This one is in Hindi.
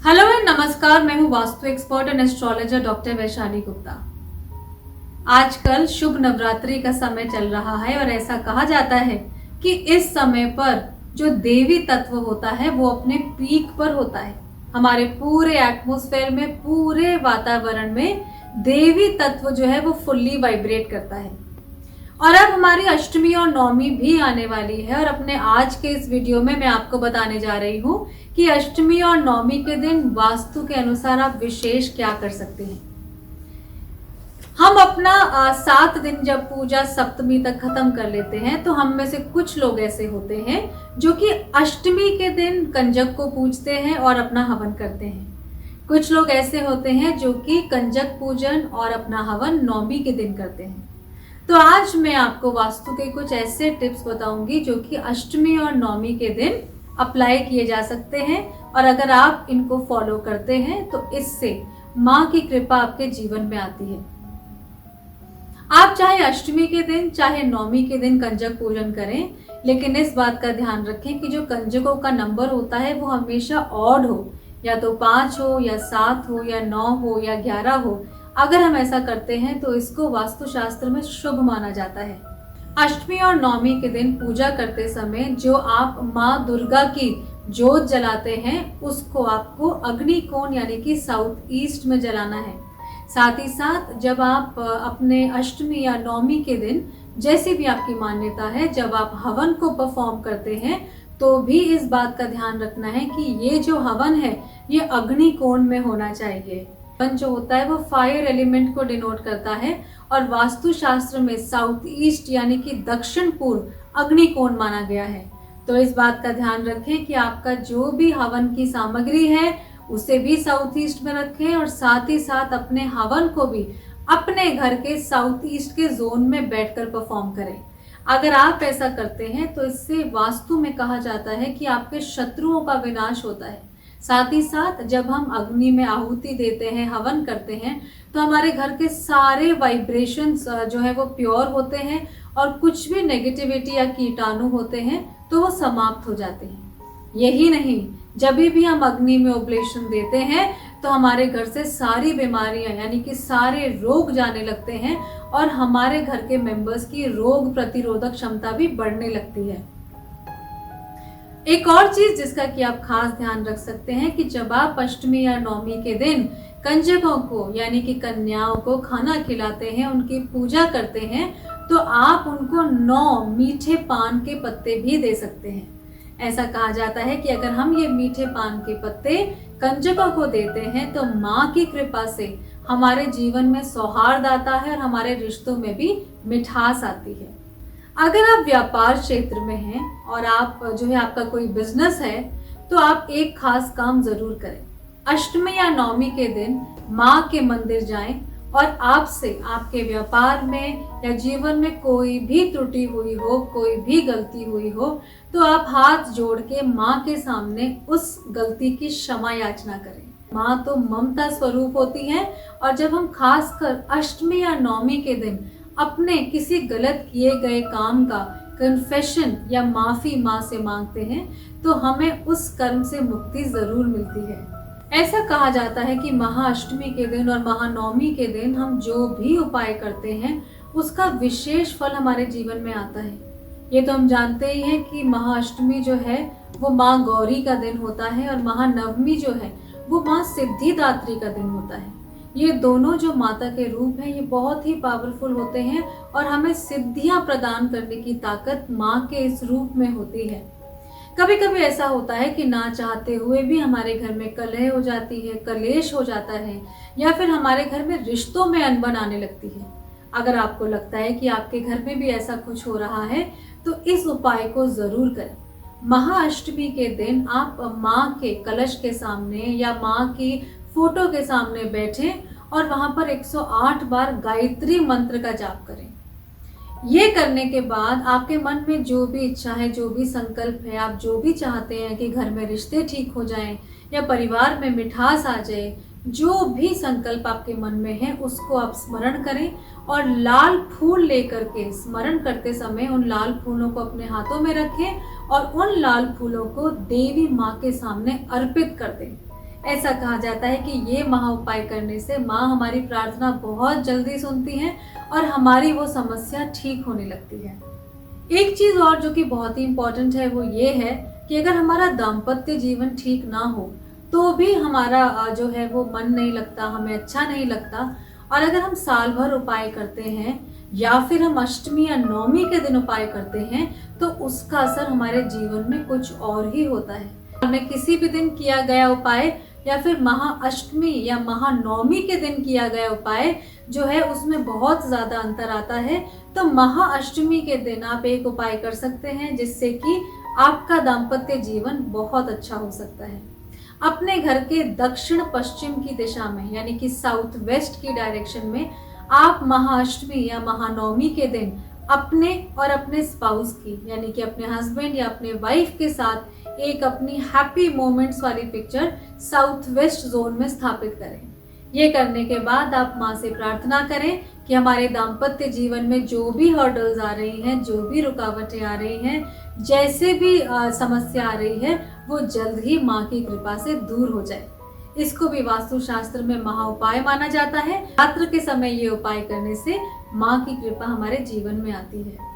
हेलो एंड नमस्कार। मैं हूँ vastu expert and astrologer doctor Vaishali Gupta. आजकल शुभ नवरात्रि का समय चल रहा है और ऐसा कहा जाता है कि इस समय पर जो देवी तत्व होता है वो अपने पीक पर होता है। हमारे पूरे एटमॉस्फेयर में, पूरे वातावरण में देवी तत्व जो है वो फुल्ली वाइब्रेट करता है। और अब हमारी अष्टमी और नवमी भी आने वाली है और अपने आज के इस वीडियो में मैं आपको बताने जा रही हूँ कि अष्टमी और नवमी के दिन वास्तु के अनुसार आप विशेष क्या कर सकते हैं। हम अपना 7 दिन जब पूजा सप्तमी तक खत्म कर लेते हैं तो हम में से कुछ लोग ऐसे होते हैं जो कि अष्टमी के दिन कंजक को पूजते हैं और अपना हवन करते हैं। कुछ लोग ऐसे होते हैं जो कि कंजक पूजन और अपना हवन नवमी के दिन करते हैं। तो आज मैं आपको वास्तु के कुछ ऐसे टिप्स बताऊंगी जो कि अष्टमी और नवमी के दिन अप्लाई किए जा सकते हैं और अगर आप इनको फॉलो करते हैं तो इससे माँ की कृपा आपके जीवन में आती है। आप चाहे अष्टमी के दिन चाहे नवमी के दिन कंजक पूजन करें, लेकिन इस बात का ध्यान रखें कि जो कंजकों का नंबर होता है वो हमेशा ऑड हो, या तो 5 हो या 7 हो या 9 हो या 11 हो। अगर हम ऐसा करते हैं तो इसको वास्तुशास्त्र में शुभ माना जाता है। अष्टमी और नवमी के दिन पूजा करते समय जो आप माँ दुर्गा की जोत जलाते हैं उसको आपको अग्निकोण यानी कि साउथ ईस्ट में जलाना है। साथ ही साथ जब आप अपने अष्टमी या नवमी के दिन, जैसी भी आपकी मान्यता है, जब आप हवन को परफॉर्म करते हैं तो भी इस बात का ध्यान रखना है कि ये जो हवन है ये अग्निकोण में होना चाहिए। हवन जो होता है वो फायर एलिमेंट को डिनोट करता है और वास्तुशास्त्र में साउथ ईस्ट यानी कि दक्षिण पूर्व अग्निकोण माना गया है। तो इस बात का ध्यान रखें कि आपका जो भी हवन की सामग्री है उसे भी साउथ ईस्ट में रखें और साथ ही साथ अपने हवन को भी अपने घर के साउथ ईस्ट के जोन में बैठकर परफॉर्म करें। अगर आप ऐसा करते हैं तो इससे वास्तु में कहा जाता है कि आपके शत्रुओं का विनाश होता है। साथ ही साथ जब हम अग्नि में आहुति देते हैं, हवन करते हैं, तो हमारे घर के सारे वाइब्रेशंस जो है वो प्योर होते हैं और कुछ भी नेगेटिविटी या कीटाणु होते हैं तो वो समाप्त हो जाते हैं। यही नहीं, जब भी हम अग्नि में ओब्लेशन देते हैं तो हमारे घर से सारी बीमारियां यानी कि सारे रोग जाने लगते हैं और हमारे घर के मेंबर्स की रोग प्रतिरोधक क्षमता भी बढ़ने लगती है। एक और चीज जिसका कि आप खास ध्यान रख सकते हैं कि जब आप अष्टमी या नवमी के दिन कंजकों को यानी कि कन्याओं को खाना खिलाते हैं, उनकी पूजा करते हैं, तो आप उनको 9 मीठे पान के पत्ते भी दे सकते हैं। ऐसा कहा जाता है कि अगर हम ये मीठे पान के पत्ते कंजकों को देते हैं तो माँ की कृपा से हमारे जीवन में सौहार्द आता है और हमारे रिश्तों में भी मिठास आती है। अगर आप व्यापार क्षेत्र में हैं और आप जो है आपका कोई बिजनेस है तो आप एक खास काम जरूर करें। अष्टमी या नवमी के दिन माँ के मंदिर जाएं और आपसे आपके व्यापार में या जीवन में कोई भी त्रुटि हुई हो, कोई भी गलती हुई हो, तो आप हाथ जोड़ के माँ के सामने उस गलती की क्षमा याचना करें। माँ तो ममता स्वरूप होती है और जब हम खासकर अष्टमी या नवमी के दिन अपने किसी गलत किए गए काम का कन्फेशन या माफी माँ से मांगते हैं तो हमें उस कर्म से मुक्ति जरूर मिलती है। ऐसा कहा जाता है कि महाअष्टमी के दिन और महानवमी के दिन हम जो भी उपाय करते हैं उसका विशेष फल हमारे जीवन में आता है। ये तो हम जानते ही हैं कि महाअष्टमी जो है वो माँ गौरी का दिन होता है और महानवमी जो है वो माँ सिद्धिदात्री का दिन होता है। ये दोनों जो माता के रूप हैं ये बहुत ही पावरफुल होते हैं और हमें सिद्धियां प्रदान करने की ताकत माँ के इस रूप में होती है। कभी कभी ऐसा होता है कि ना चाहते हुए भी हमारे घर में कलह हो जाती है, कलेश हो जाता है या फिर हमारे घर में रिश्तों में अनबन आने लगती है। अगर आपको लगता है कि आपके घर में भी ऐसा कुछ हो रहा है तो इस उपाय को जरूर करें। महाअष्टमी के दिन आप माँ के कलश के सामने या माँ की फोटो के सामने बैठें और वहां पर 108 बार गायत्री मंत्र का जाप करें। ये करने के बाद आपके मन में जो भी इच्छा है, जो भी संकल्प है, आप जो भी चाहते हैं कि घर में रिश्ते ठीक हो जाएं या परिवार में मिठास आ जाए, जो भी संकल्प आपके मन में है उसको आप स्मरण करें और लाल फूल लेकर के स्मरण करते समय उन लाल फूलों को अपने हाथों में रखें और उन लाल फूलों को देवी माँ के सामने अर्पित कर दें। ऐसा कहा जाता है कि ये महा उपाय करने से माँ हमारी प्रार्थना बहुत जल्दी सुनती हैं और हमारी वो समस्या ठीक होने लगती है। एक चीज और जो कि बहुत ही इम्पोर्टेंट है वो ये है कि अगर हमारा दाम्पत्य जीवन ठीक ना हो तो भी हमारा जो है वो मन नहीं लगता, हमें अच्छा नहीं लगता। और अगर हम साल भर उपाय करते हैं या फिर हम अष्टमी या नवमी के दिन उपाय करते हैं तो उसका असर हमारे जीवन में कुछ और ही होता है। में किसी भी दिन किया गया उपाय या फिर महाअष्टमी या महानवमी के दिन किया गया उपाय जो है उसमें बहुत ज्यादा अंतर आता है। तो महाअष्टमी के दिन आप एक उपाय कर सकते हैं जिससे कि आपका दाम्पत्य जीवन बहुत अच्छा हो सकता है। अपने घर के दक्षिण पश्चिम की दिशा में यानी कि साउथ वेस्ट की डायरेक्शन में आप महाअष्टमी या महानवमी के दिन अपने और अपने स्पाउस की यानी कि अपने हस्बैंड या अपने वाइफ के साथ एक अपनी हैप्पी मोमेंट्स वाली पिक्चर साउथ वेस्ट जोन में स्थापित करें। ये करने के बाद आप माँ से प्रार्थना करें कि हमारे दाम्पत्य जीवन में जो भी हर्डल्स आ रही हैं, जो भी रुकावटें आ रही हैं, जैसे भी समस्या आ रही है वो जल्द ही माँ की कृपा से दूर हो जाए। इसको भी वास्तुशास्त्र में महा उपाय माना जाता है। रात्र के समय ये उपाय करने से माँ की कृपा हमारे जीवन में आती है।